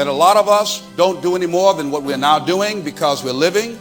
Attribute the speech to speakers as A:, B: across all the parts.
A: that a lot of us don't do any more than what we're now doing because we're living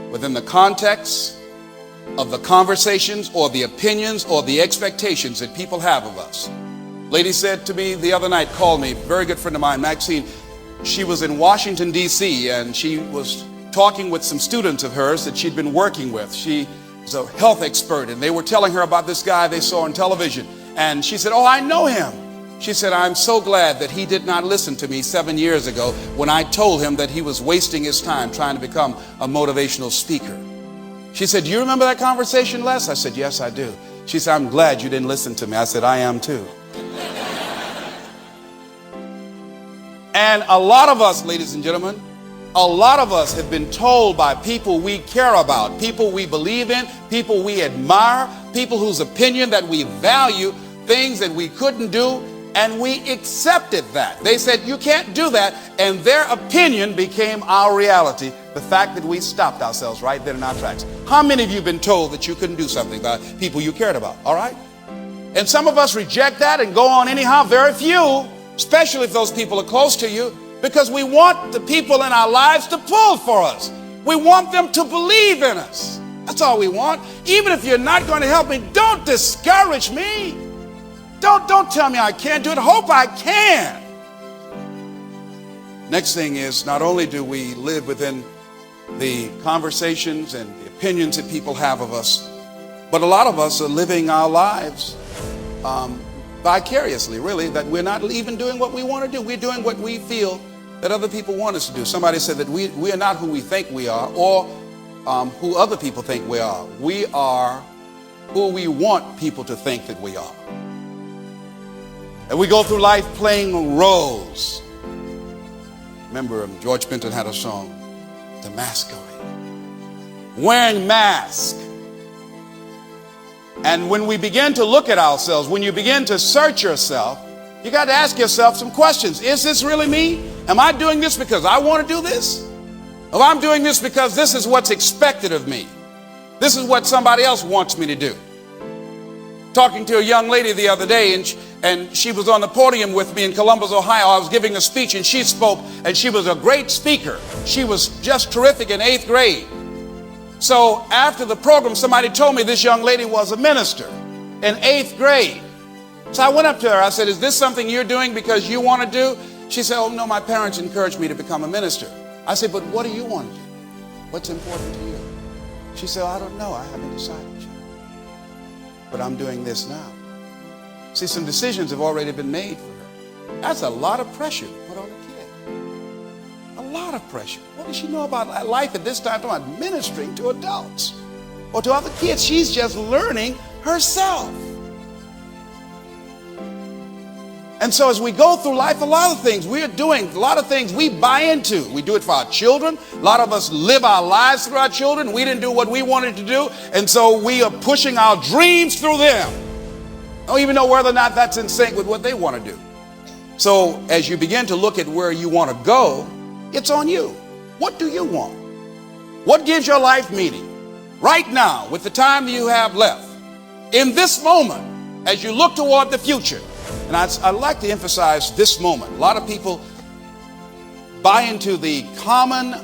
A: within the context of the conversations or the opinions or the expectations that people have of us. Lady said to me the other night, called me, very good friend of mine, Maxine. She was in Washington, D.C., and she was talking with some students of hers that she'd been working with. She is a health expert, and they were telling her about this guy they saw on television. And she said, "Oh, I know him." She said, "I'm so glad that he did not listen to me 7 years ago when I told him that he was wasting his time trying to become a motivational speaker." She said, "Do you remember that conversation, Les?" I said, "Yes, I do." She said, "I'm glad you didn't listen to me." I said, "I am too." And a lot of us, ladies and gentlemen, a lot of us have been told by people we care about, people we believe in, people we admire, people whose opinion that we value, things that we couldn't do, and we accepted that. They said, "You can't do that," and their opinion became our reality, the fact that we stopped ourselves right there in our tracks. How many of you have been told that you couldn't do something by people you cared about? All right? And some of us reject that and go on anyhow. Very few, especially if those people are close to you, because we want the people in our lives to pull for us. We want them to believe in us. That's all we want. Even if you're not going to help me, don't discourage me. Don't tell me I can't do it. Hope I can. Next thing is, not only do we live within the conversations and the opinions that people have of us, but a lot of us are living our lives vicariously, really, that we're not even doing what we want to do. We're doing what we feel that other people want us to do. Somebody said that we are not who we think we are, or who other people think we are. We are who we want people to think that we are. And we go through life playing roles. Remember, George Benton had a song, "The Masquerade," wearing masks. And when we begin to look at ourselves, when you begin to search yourself, you got to ask yourself some questions. Is this really me? Am I doing this because I want to do this? Or I'm doing this because this is what's expected of me? This is what somebody else wants me to do. Talking to a young lady the other day, and she was on the podium with me in Columbus, Ohio. I was giving a speech, and she spoke, and she was a great speaker. She was just terrific in 8th grade. So after the program, somebody told me this young lady was a minister in 8th grade. So I went up to her. I said, "Is this something you're doing because you want to do?" She said, "Oh, no, my parents encouraged me to become a minister." I said, "But what do you want to do? What's important to you?" She said, "I don't know. I haven't decided yet. But I'm doing this now." See, some decisions have already been made for her. That's a lot of pressure to put on a kid. A lot of pressure. What does she know about life at this time? About ministering to adults or to other kids. She's just learning herself. And so as we go through life, a lot of things we're doing, a lot of things we buy into. We do it for our children. A lot of us live our lives through our children. We didn't do what we wanted to do, and so we are pushing our dreams through them. Don't even know whether or not that's in sync with what they want to do. So as you begin to look at where you want to go, it's on you. What do you want? What gives your life meaning? Right now, with the time you have left, in this moment, as you look toward the future. And I'd like to emphasize this moment. A lot of people buy into the common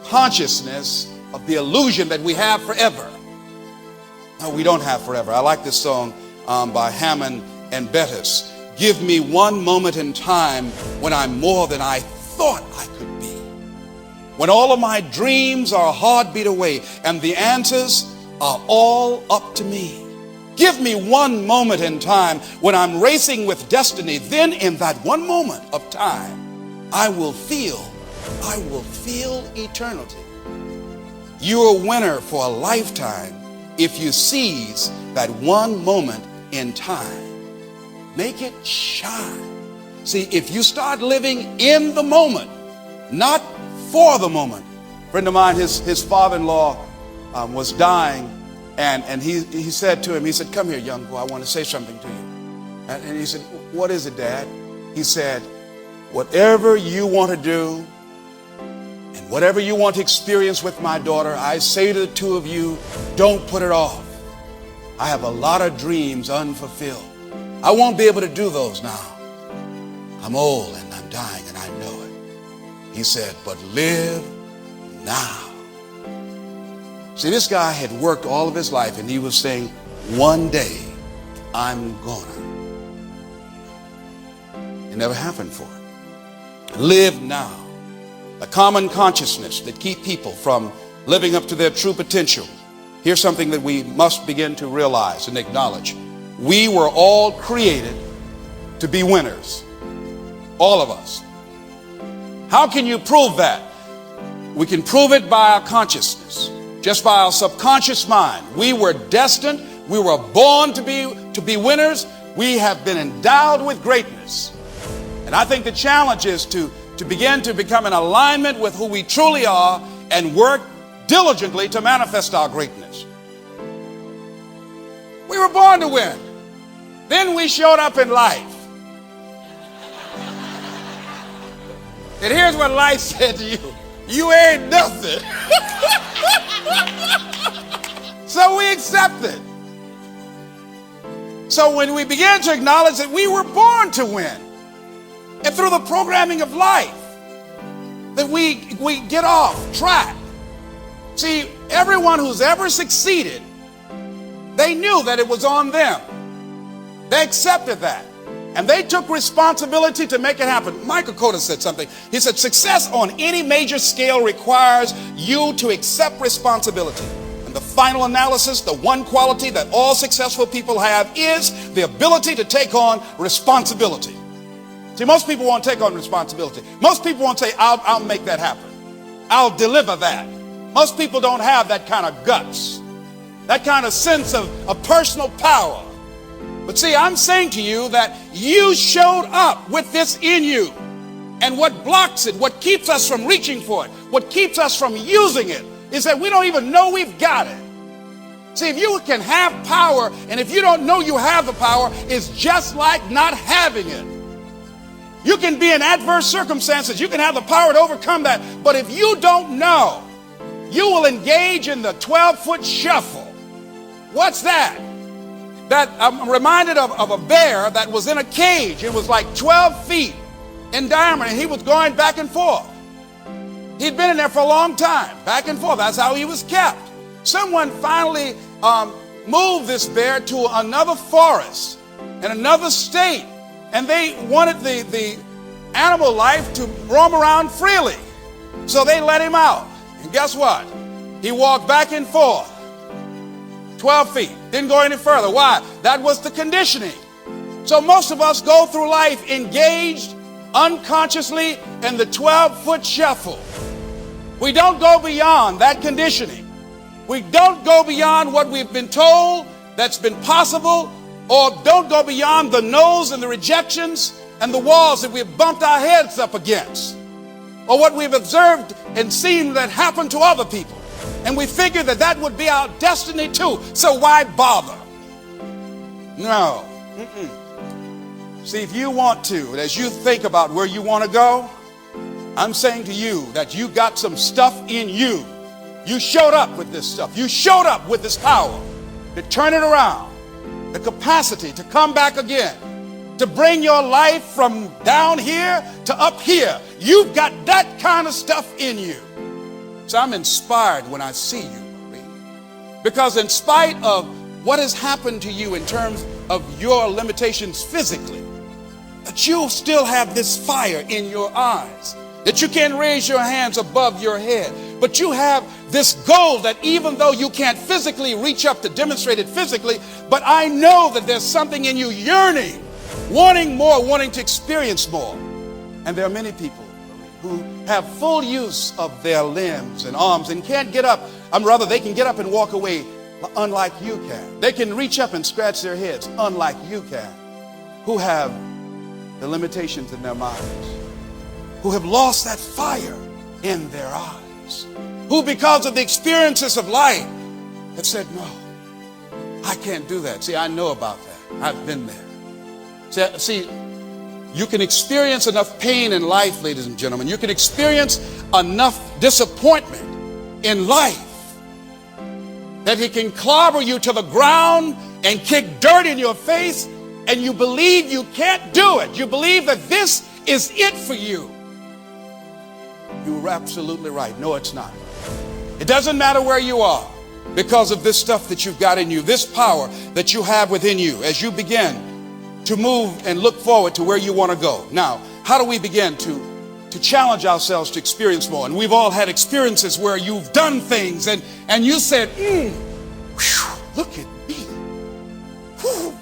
A: consciousness of the illusion that we have forever. No, we don't have forever. I like this song by Hammond and Bettis. "Give me one moment in time when I'm more than I thought I could be. When all of my dreams are a heartbeat away and the answers are all up to me. Give me one moment in time when I'm racing with destiny. Then in that one moment of time, I will feel eternity. You're a winner for a lifetime if you seize that one moment in time. Make it shine." See, if you start living in the moment, not for the moment. A friend of mine, his father-in-law was dying. And he said to him, he said, "Come here, young boy, I want to say something to you." And he said, "What is it, Dad?" He said, "Whatever you want to do and whatever you want to experience with my daughter, I say to the two of you, don't put it off. I have a lot of dreams unfulfilled. I won't be able to do those now. I'm old and I'm dying and I know it. He said, but live now. See, this guy had worked all of his life and he was saying, one day I'm gonna. It never happened for him. Live now. A common consciousness that keep people from living up to their true potential. Here's something that we must begin to realize and acknowledge. We were all created to be winners. All of us. How can you prove that? We can prove it by our consciousness, just by our subconscious mind. We were destined, we were born to be winners. We have been endowed with greatness. And I think the challenge is to begin to become in alignment with who we truly are and work diligently to manifest our greatness. We were born to win. Then we showed up in life. And here's what life said to you. You ain't nothing. So we accept it. So when we begin to acknowledge that we were born to win, and through the programming of life, that we get off track. See, everyone who's ever succeeded, they knew that it was on them. They accepted that. And they took responsibility to make it happen. Michael Koda said something. He said, success on any major scale requires you to accept responsibility. And the final analysis, the one quality that all successful people have is the ability to take on responsibility. See, most people won't take on responsibility. Most people won't say, I'll make that happen. I'll deliver that. Most people don't have that kind of guts, that kind of sense of personal power. But see, I'm saying to you that you showed up with this in you. And what blocks it, what keeps us from reaching for it, what keeps us from using it, is that we don't even know we've got it. See, if you can have power, and if you don't know you have the power, it's just like not having it. You can be in adverse circumstances. You can have the power to overcome that. But if you don't know, you will engage in the 12-foot shuffle. What's that? That I'm reminded of a bear that was in a cage. It was like 12 feet in diameter, and he was going back and forth. He'd been in there for a long time, back and forth. That's how he was kept. Someone finally moved this bear to another forest in another state, and they wanted the animal life to roam around freely. So they let him out. And guess what? He walked back and forth 12 feet. Didn't go any further. Why? That was the conditioning. So most of us go through life engaged unconsciously in the 12-foot shuffle. We don't go beyond that conditioning. We don't go beyond what we've been told that's been possible, or don't go beyond the no's and the rejections and the walls that we've bumped our heads up against, or what we've observed and seen that happen to other people. And we figure that that would be our destiny too. So why bother? No. See, if you want to, as you think about where you want to go, I'm saying to you that you got some stuff in you. You showed up with this stuff. You showed up with this power to turn it around, the capacity to come back again, to bring your life from down here to up here. You've got that kind of stuff in you. So I'm inspired when I see you, Marie, because in spite of what has happened to you in terms of your limitations physically, that you still have this fire in your eyes, that you can raise your hands above your head, but you have this goal that even though you can't physically reach up to demonstrate it physically, but I know that there's something in you yearning, wanting more, wanting to experience more. And there are many people who have full use of their limbs and arms and can't get up. They can get up and walk away unlike you can. They can reach up and scratch their heads unlike you can, who have the limitations in their minds, who have lost that fire in their eyes, who because of the experiences of life have said, no, I can't do that. See, I know about that. I've been there. See, you can experience enough pain in life, ladies and gentlemen. You can experience enough disappointment in life that he can clobber you to the ground and kick dirt in your face, and you believe you can't do it. You believe that this is it for you. You're absolutely right. No, it's not. It doesn't matter where you are because of this stuff that you've got in you, this power that you have within you as you begin to move and look forward to where you want to go. Now, how do we begin to challenge ourselves to experience more? And we've all had experiences where you've done things and you said, look at me.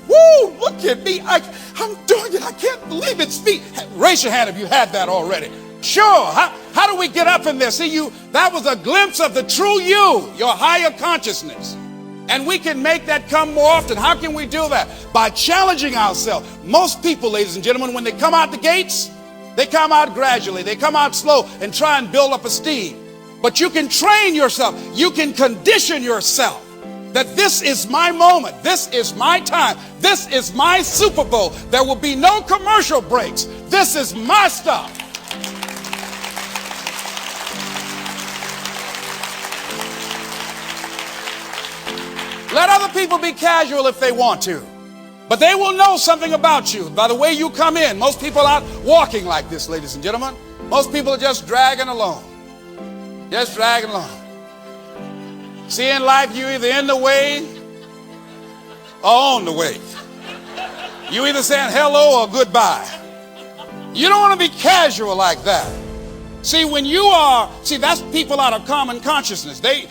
A: Woo, look at me. I'm doing it. I can't believe it's me. Raise your hand if you had that already. Sure. How do we get up in there? See, that was a glimpse of the true you, your higher consciousness. And we can make that come more often. How can we do that? By challenging ourselves. Most people, ladies and gentlemen, when they come out the gates, they come out gradually. They come out slow and try and build up esteem. But you can train yourself. You can condition yourself that this is my moment. This is my time. This is my Super Bowl. There will be no commercial breaks. This is my stuff. Let other people be casual if they want to. But they will know something about you by the way you come in. Most people aren't walking like this, ladies and gentlemen. Most people are just dragging along. Just dragging along. See, in life, you're either in the way or on the way. You either saying hello or goodbye. You don't want to be casual like that. See, that's people out of common consciousness. They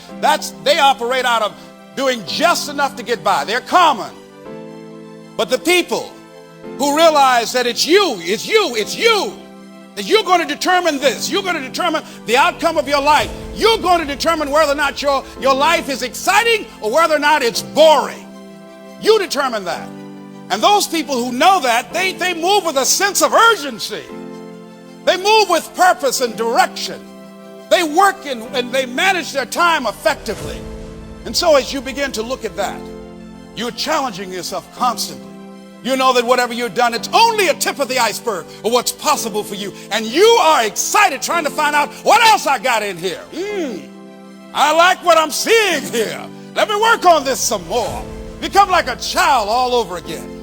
A: operate out of doing just enough to get by. They're common. But the people who realize that it's you, that you're going to determine this, you're going to determine the outcome of your life, you're going to determine whether or not your life is exciting or whether or not it's boring. You determine that. And those people who know that, they move with a sense of urgency. They move with purpose and direction. They work and they manage their time effectively. And so as you begin to look at that, you're challenging yourself constantly. You know that whatever you've done, it's only a tip of the iceberg of what's possible for you. And you are excited trying to find out what else I got in here. I like what I'm seeing here. Let me work on this some more. Become like a child all over again.